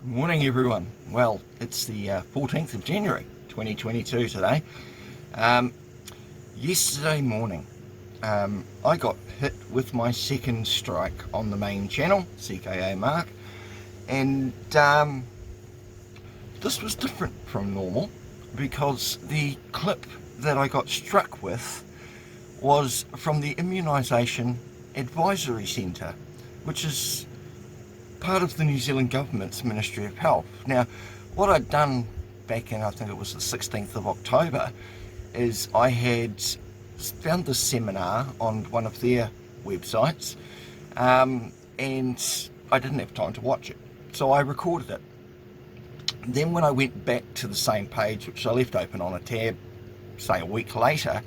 Morning everyone. Well, it's the 14th of January 2022 today. Yesterday morning I got hit with my second strike on the main channel, CKA Mark, and this was different from normal because the clip that I got struck with was from the Immunization Advisory Centre, which is part of the New Zealand Government's Ministry of Health. Now, what I'd done back in, I think it was the 16th of October, is I had found this seminar on one of their websites, and I didn't have time to watch it, so I recorded it. Then when I went back to the same page, which I left open on a tab, say a week later,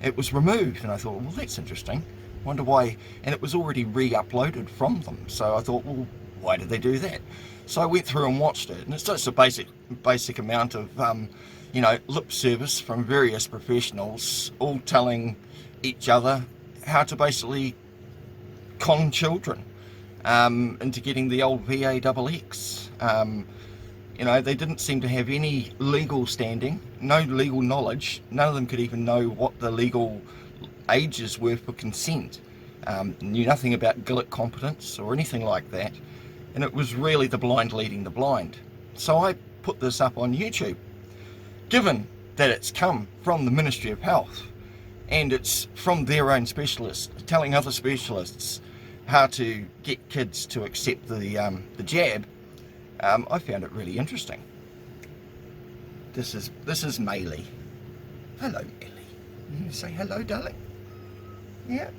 it was removed, and I thought, well, that's interesting. Wonder why, and it was already re-uploaded from them, so I thought, well, why did they do that? So I went through and watched it, and it's just a basic amount of lip service from various professionals, all telling each other how to basically con children into getting the old VAXX. They didn't seem to have any legal standing, no legal knowledge. None of them could even know what the legal ages were for consent. Knew nothing about gillet competence or anything like that. And it was really the blind leading the blind. So I put this up on YouTube. Given that it's come from the Ministry of Health and it's from their own specialists telling other specialists how to get kids to accept the jab, I found it really interesting. This is Maylee. Hello, Ellie. You say hello, darling. Yeah.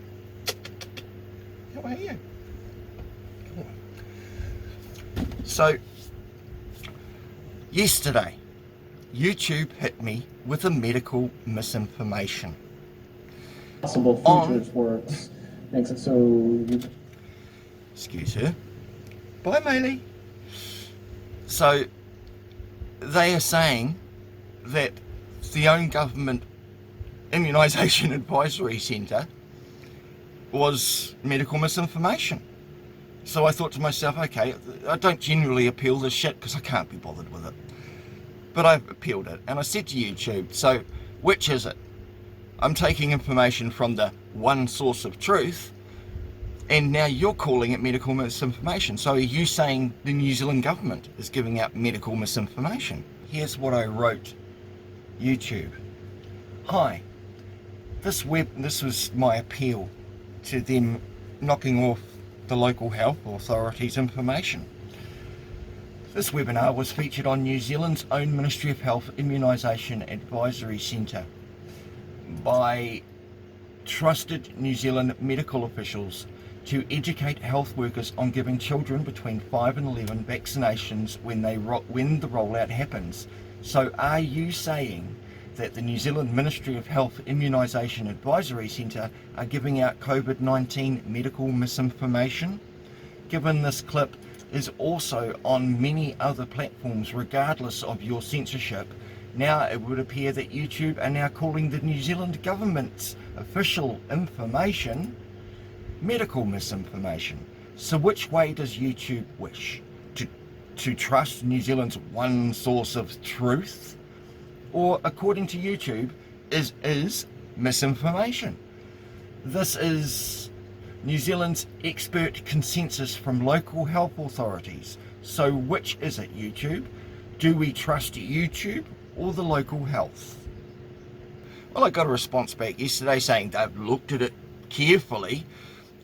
How are you? Come on. So, yesterday, YouTube hit me with a medical misinformation. Possible features works makes it so you... Excuse her. Bye, Maylee. So, they are saying that the own government Immunisation Advisory Centre was medical misinformation. So I thought to myself, okay, I don't generally appeal this shit because I can't be bothered with it. But I've appealed it, and I said to YouTube, so which is it? I'm taking information from the one source of truth, and now you're calling it medical misinformation. So are you saying the New Zealand government is giving out medical misinformation? Here's what I wrote. YouTube. Hi. This was my appeal to them knocking off the local health authorities' information. This webinar was featured on New Zealand's own Ministry of Health Immunisation Advisory Centre by trusted New Zealand medical officials to educate health workers on giving children between 5 and 11 vaccinations when the rollout happens. So are you saying that the New Zealand Ministry of Health Immunisation Advisory Centre are giving out COVID-19 medical misinformation? Given this clip is also on many other platforms regardless of your censorship, now it would appear that YouTube are now calling the New Zealand government's official information medical misinformation. So which way does YouTube wish? To trust New Zealand's one source of truth? Or, according to YouTube, is misinformation? This is New Zealand's expert consensus from local health authorities. So which is it, YouTube? Do we trust YouTube or the local health? Well, I got a response back yesterday saying they've looked at it carefully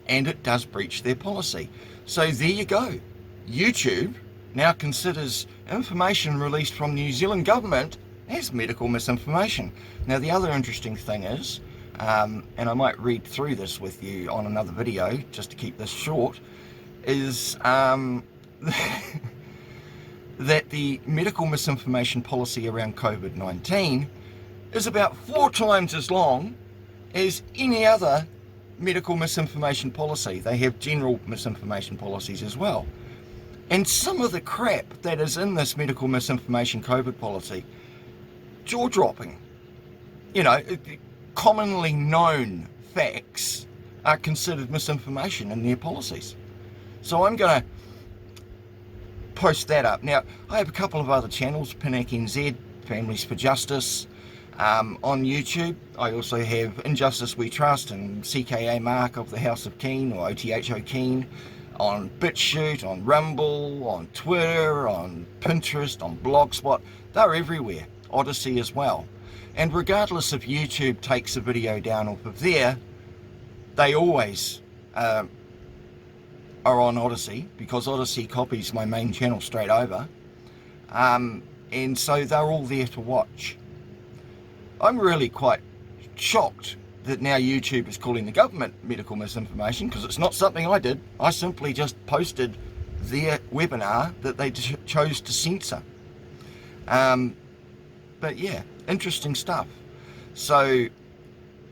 and it does breach their policy. So there you go. YouTube now considers information released from the New Zealand government as medical misinformation. Now the other interesting thing is, and I might read through this with you on another video just to keep this short, is that the medical misinformation policy around COVID-19 is about 4 times as long as any other medical misinformation policy. They have general misinformation policies as well. And some of the crap that is in this medical misinformation COVID policy, jaw-dropping. You know, commonly known facts are considered misinformation in their policies. So I'm going to post that up. Now, I have a couple of other channels, PINAC NZ, Families for Justice, on YouTube. I also have Injustice We Trust and CKA Mark of the House of Keen, or OTHO Keen, on BitChute, on Rumble, on Twitter, on Pinterest, on Blogspot. They're everywhere. Odyssey as well. And regardless if YouTube takes a video down off of there, they always are on Odyssey, because Odyssey copies my main channel straight over. And so they're all there to watch. I'm really quite shocked that now YouTube is calling the government medical misinformation, because it's not something I did. I simply just posted their webinar that they chose to censor. But yeah, interesting stuff. So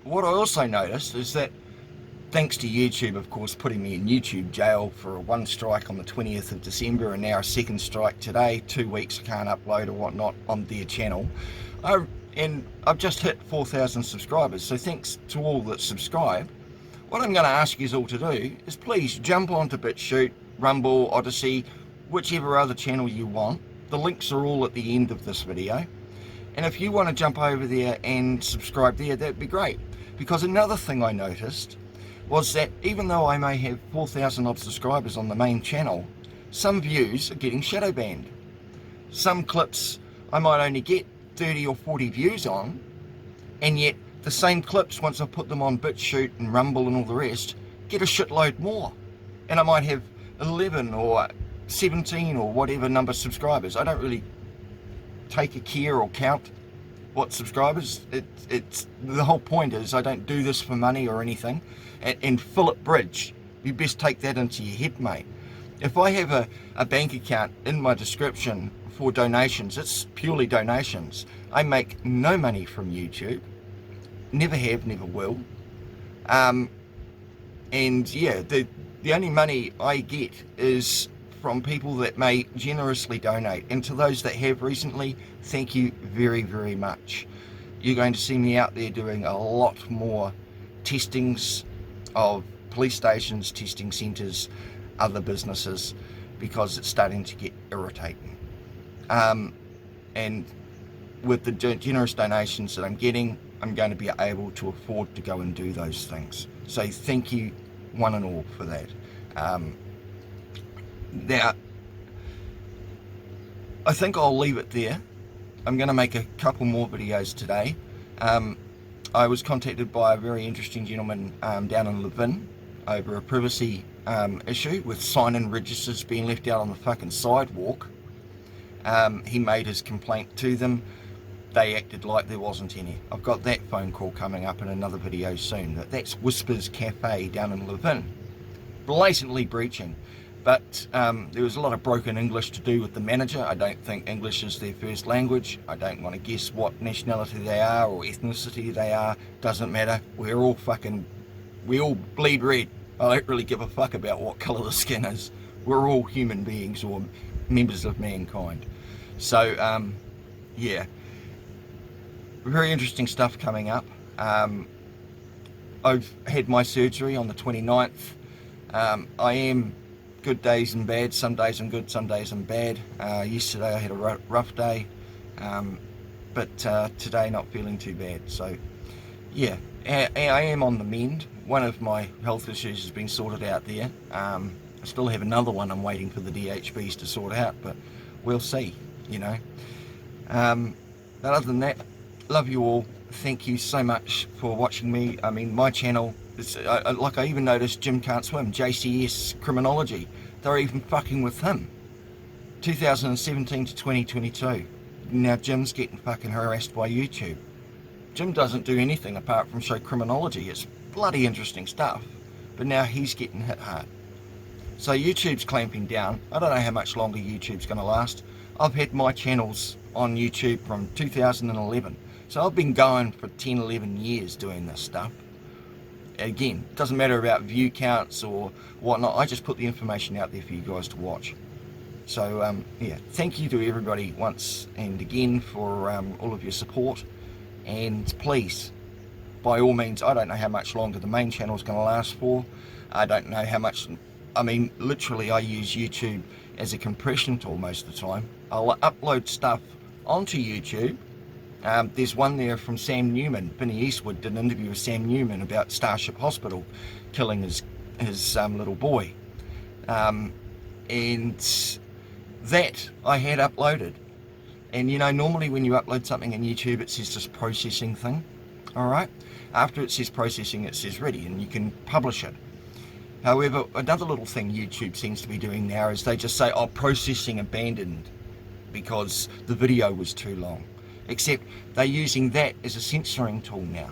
what I also noticed is that, thanks to YouTube, of course, putting me in YouTube jail for one strike on the 20th of December and now a second strike today, 2 weeks I can't upload or whatnot on their channel. And I've just hit 4,000 subscribers, so thanks to all that subscribe. What I'm going to ask you all to do is please jump onto BitChute, Rumble, Odyssey, whichever other channel you want. The links are all at the end of this video. And if you want to jump over there and subscribe there, that'd be great. Because another thing I noticed was that even though I may have 4,000 odd subscribers on the main channel, some views are getting shadow banned. Some clips I might only get 30 or 40 views on, and yet the same clips, once I put them on BitChute and Rumble and all the rest, get a shitload more. And I might have 11 or 17 or whatever number of subscribers. I don't really take a care or count what subscribers. It's the whole point is I don't do this for money or anything. And Philip Bridge, you best take that into your head, mate. If I have a bank account in my description for donations, it's purely donations. I make no money from YouTube, never have, never will. And yeah, the only money I get is from people that may generously donate. And to those that have recently, thank you very, very much. You're going to see me out there doing a lot more testings of police stations, testing centres, other businesses, because it's starting to get irritating. And with the generous donations that I'm getting, I'm going to be able to afford to go and do those things. So thank you one and all for that. Now, I think I'll leave it there. I'm going to make a couple more videos today. I was contacted by a very interesting gentleman down in Levin over a privacy issue with sign-in registers being left out on the fucking sidewalk. He made his complaint to them. They acted like there wasn't any. I've got that phone call coming up in another video soon. That's Whispers Cafe down in Levin. Blatantly breaching. But there was a lot of broken English to do with the manager. I don't think English is their first language. I don't want to guess what nationality they are or ethnicity they are. Doesn't matter. We all bleed red. I don't really give a fuck about what colour the skin is. We're all human beings or members of mankind. So, yeah. Very interesting stuff coming up. I've had my surgery on the 29th. I am good days and bad. Some days I'm good, some days I'm bad. Yesterday I had a rough day, but today not feeling too bad. So yeah, I am on the mend. One of my health issues has been sorted out there. I still have another one I'm waiting for the DHBs to sort out, but we'll see, you know. But other than that, love you all. Thank you so much for watching me. I mean, my channel, like I even noticed Jim Can't Swim, JCS Criminology, they're even fucking with him. 2017 to 2022. Now Jim's getting fucking harassed by YouTube. Jim doesn't do anything apart from show criminology. It's bloody interesting stuff. But now he's getting hit hard. So YouTube's clamping down. I don't know how much longer YouTube's going to last. I've had my channels on YouTube from 2011. So I've been going for 10, 11 years doing this stuff. Again, it doesn't matter about view counts or whatnot. I just put the information out there for you guys to watch. So, yeah, thank you to everybody once and again for all of your support. And please, by all means, I don't know how much longer the main channel is going to last for. I don't know how much, I mean, literally I use YouTube as a compression tool most of the time. I'll upload stuff onto YouTube. There's one there from Sam Newman. Vinnie Eastwood did an interview with Sam Newman about Starship Hospital killing his little boy. And that I had uploaded. And you know, normally when you upload something on YouTube, it says this processing thing. Alright? After it says processing, it says ready, and you can publish it. However, another little thing YouTube seems to be doing now is they just say, oh, processing abandoned because the video was too long. Except they're using that as a censoring tool now.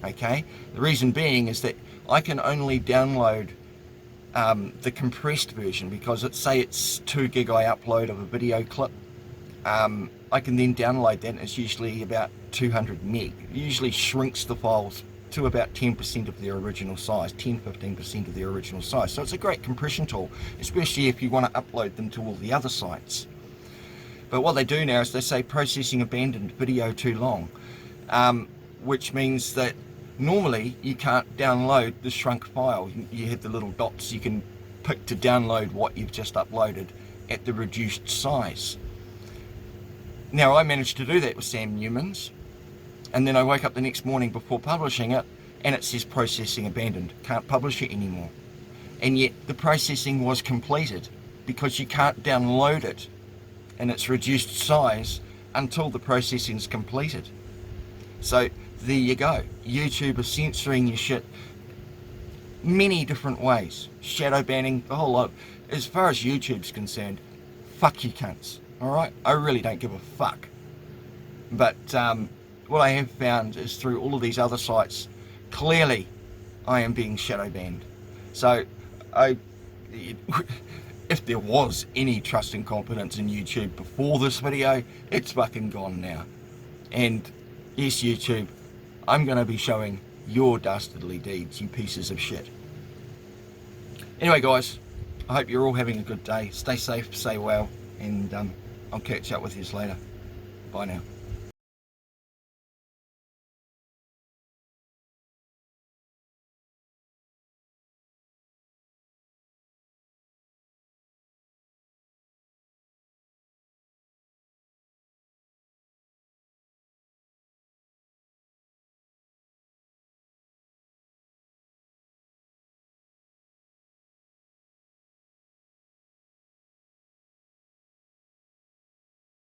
Okay? The reason being is that I can only download the compressed version, because say it's 2 gig I upload of a video clip. I can then download that, and it's usually about 200 meg. It usually shrinks the files to about 10% of their original size, 10-15% of their original size. So it's a great compression tool, especially if you want to upload them to all the other sites. But what they do now is they say processing abandoned, video too long, which means that normally you can't download the shrunk file. You have the little dots you can pick to download what you've just uploaded at the reduced size. Now I managed to do that with Sam Newman's, and then I woke up the next morning before publishing it and it says processing abandoned, can't publish it anymore. And yet the processing was completed, because you can't download it in its reduced size until the processing is completed. So there you go. YouTube is censoring your shit many different ways. Shadow banning, the whole lot. As far as YouTube's concerned, fuck you cunts. Alright? I really don't give a fuck. But what I have found is through all of these other sites, clearly I am being shadow banned. So if there was any trust and confidence in YouTube before this video, it's fucking gone now. And yes, YouTube, I'm going to be showing your dastardly deeds, you pieces of shit. Anyway guys, I hope you're all having a good day. Stay safe, stay well, and I'll catch up with you later. Bye now.